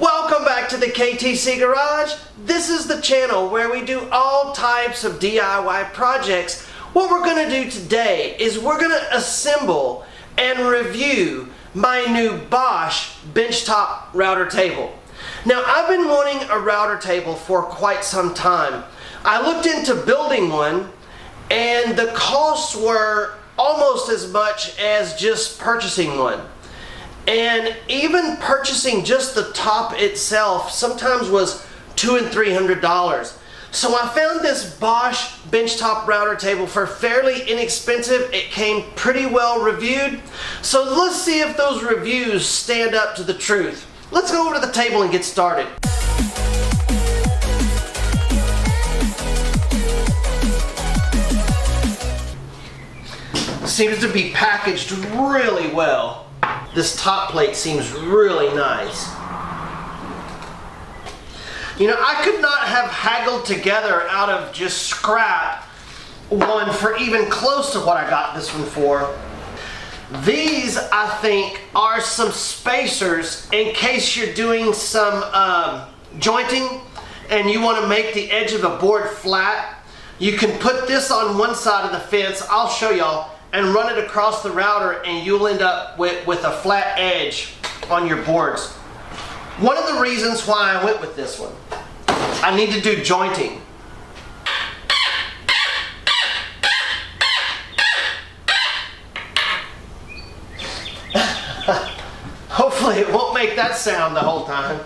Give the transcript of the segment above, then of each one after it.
Welcome back to the KTC Garage. This is the channel where we do all types of DIY projects. What we're going to do today is we're going to assemble and review my new BOSCH benchtop router table. Now, I've been wanting a router table for quite some time. I looked into building one and the costs were almost as much as just purchasing one. And even purchasing just the top itself sometimes was $200 and $300. So I found this BOSCH benchtop router table for fairly inexpensive. It came pretty well reviewed. So let's see if those reviews stand up to the truth. Let's go over to the table and get started. Seems to be packaged really well. This top plate seems really nice. You know, I could not have haggled together out of just scrap one for even close to what I got this one for. These, I think, are some spacers in case you're doing some jointing and you want to make the edge of a board flat. You can put this on one side of the fence, I'll show y'all, and run it across the router and you'll end up with a flat edge on your boards. One of the reasons why I went with this one, I need to do jointing. Hopefully it won't make that sound the whole time.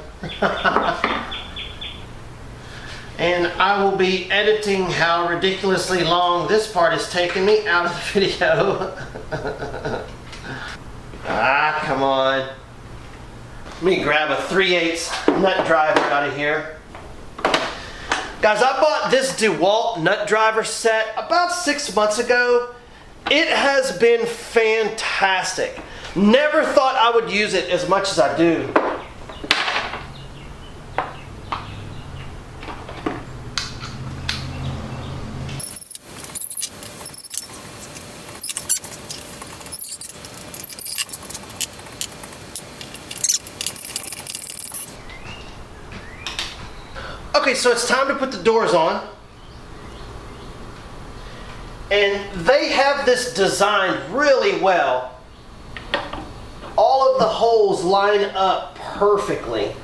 And I will be editing how ridiculously long this part is taking me out of the video. Ah, come on. Let me grab a 3/8 nut driver out of here. Guys, I bought this DeWalt nut driver set about 6 months ago. It has been fantastic. Never thought I would use it as much as I do. Okay, so it's time to put the doors on. And they have this designed really well. All of the holes line up perfectly.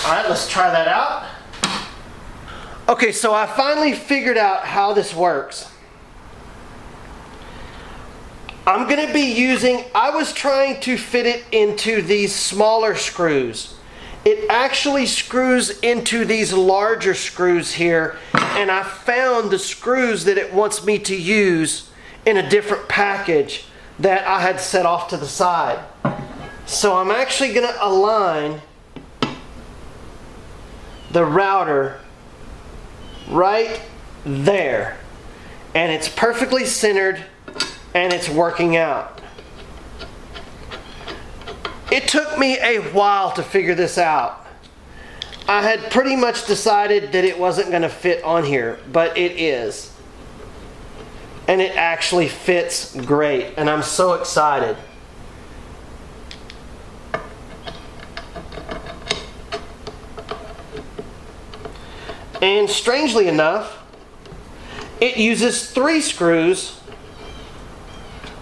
Alright, let's try that out. Okay, so I finally figured out how this works. I'm going to be using, I was trying to fit it into these smaller screws. It actually screws into these larger screws here, and I found the screws that it wants me to use in a different package that I had set off to the side. So I'm actually going to align the router right there, and it's perfectly centered and it's working out. It took me a while to figure this out. I had pretty much decided that it wasn't going to fit on here, but it is, and it actually fits great, and I'm so excited. And strangely enough, it uses 3 screws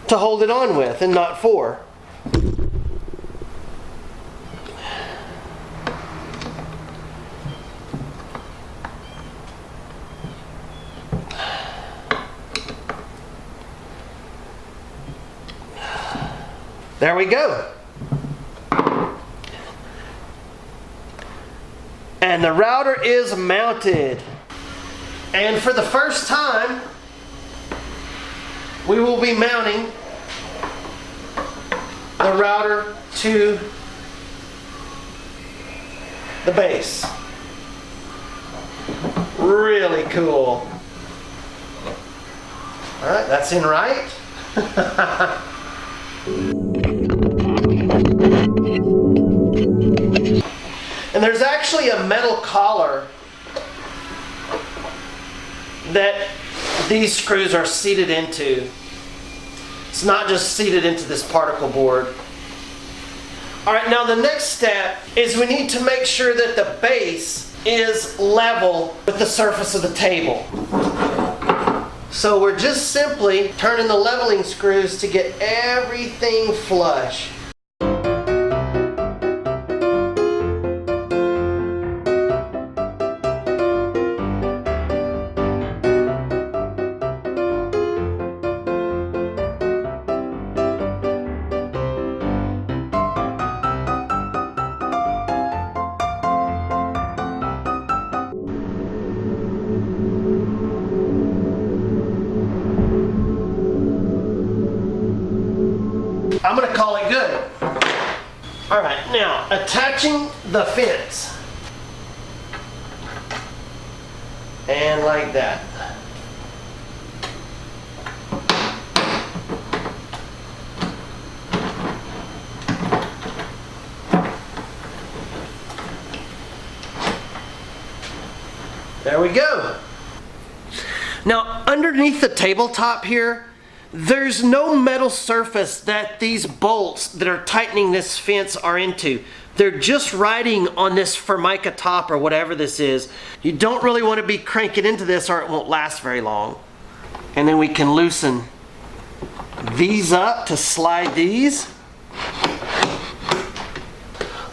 to hold it on with and not 4. There we go. And the router is mounted. And for the first time, we will be mounting the router to the base. Really cool. Alright, that's in right. And there's actually a metal collar that these screws are seated into. It's not just seated into this particle board. Alright, now the next step is we need to make sure that the base is level with the surface of the table. So we're just simply turning the leveling screws to get everything flush. I'm going to call it good. Alright, now attaching the fence. And like that. There we go. Now underneath the tabletop here, there's no metal surface that these bolts that are tightening this fence are into. They're just riding on this Formica top or whatever this is. You don't really want to be cranking into this or it won't last very long. And then we can loosen these up to slide these.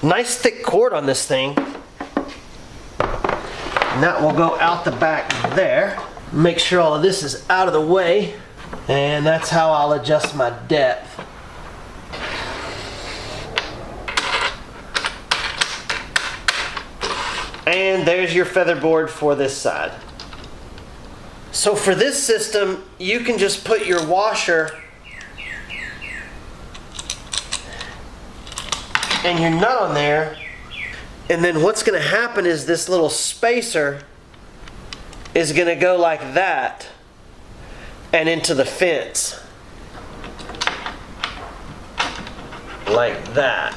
Nice thick cord on this thing. And that will go out the back there. Make sure all of this is out of the way. And that's how I'll adjust my depth. And there's your feather board for this side. So for this system, you can just put your washer and your nut on there. And then what's going to happen is this little spacer is going to go like that and into the fence. Like that.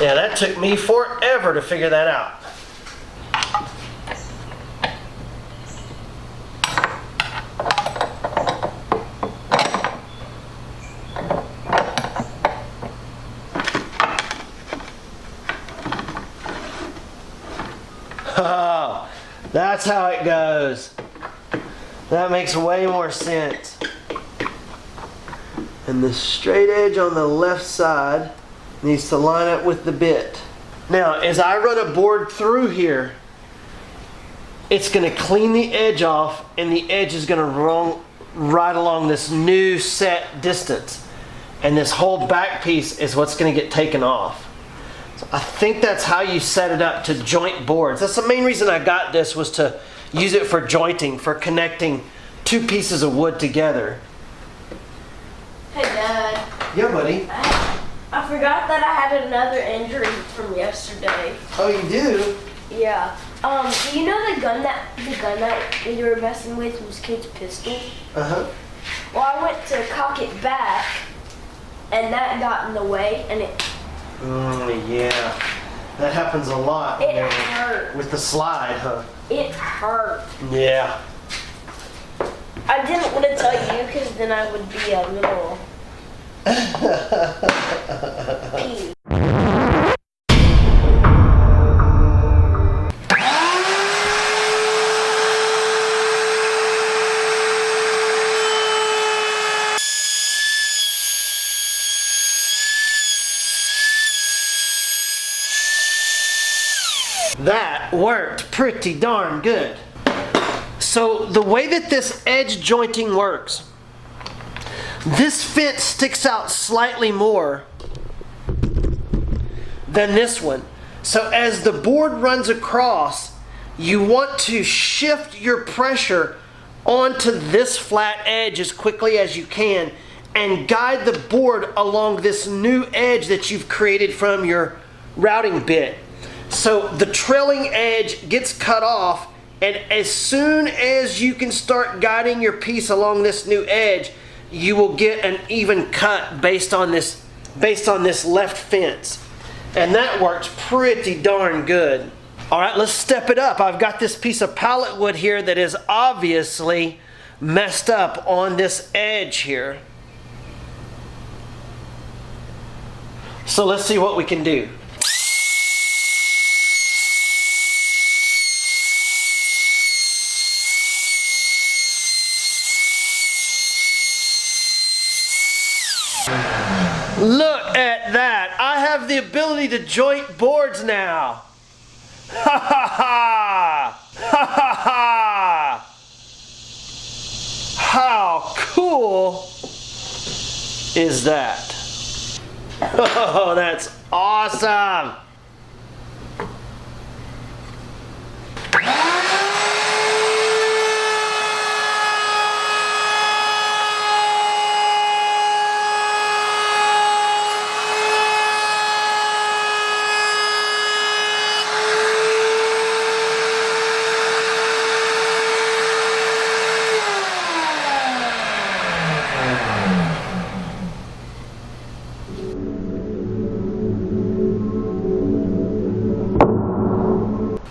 Yeah, that took me forever to figure that out. Oh, that's how it goes. That makes way more sense. And the straight edge on the left side needs to line up with the bit. Now, as I run a board through here, it's going to clean the edge off and the edge is going to run right along this new set distance. And this whole back piece is what's going to get taken off. So I think that's how you set it up to joint boards. That's the main reason I got this, was to use it for jointing, for connecting two pieces of wood together. Hey Dad. Yeah, buddy. I forgot that I had another injury from yesterday. Oh, you do? Yeah. Do you know the gun that we were messing with was Kate's pistol? Uh-huh. Well, I went to cock it back, and that got in the way, and it. Yeah. That happens a lot. It hurt. With the slide, huh? It hurt. Yeah. I didn't want to tell you because then I would be a little. Pee. That worked pretty darn good. So the way that this edge jointing works, this fence sticks out slightly more than this one. So as the board runs across, you want to shift your pressure onto this flat edge as quickly as you can and guide the board along this new edge that you've created from your routing bit. So the trailing edge gets cut off, and as soon as you can start guiding your piece along this new edge, you will get an even cut based on this left fence. And that works pretty darn good. All right, let's step it up. I've got this piece of pallet wood here that is obviously messed up on this edge here. So let's see what we can do. Look at that. I have the ability to joint boards now. Ha ha ha! Ha ha ha! How cool is that? Oh, that's awesome!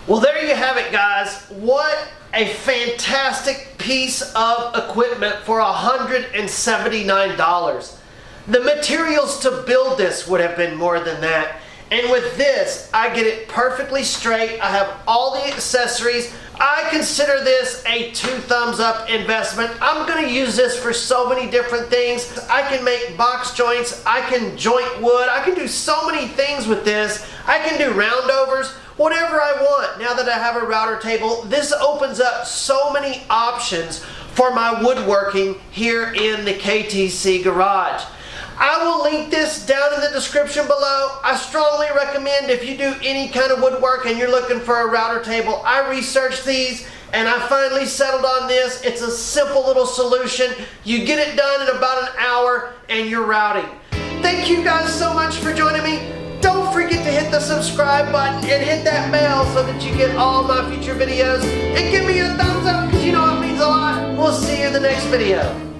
Well, there you have it, guys. What a fantastic piece of equipment for $179. The materials to build this would have been more than that. And with this, I get it perfectly straight. I have all the accessories. I consider this a 2 thumbs up investment. I'm going to use this for so many different things. I can make box joints. I can joint wood. I can do so many things with this. I can do roundovers. Whatever I want. Now that I have a router table, this opens up so many options for my woodworking here in the KTC garage. I will link this down in the description below. I strongly recommend if you do any kind of woodwork and you're looking for a router table, I researched these and I finally settled on this. It's a simple little solution. You get it done in about an hour and you're routing. Thank you guys so much for joining me. Don't forget to hit the subscribe button and hit that bell so that you get all my future videos. And give me a thumbs up because you know it means a lot. We'll see you in the next video.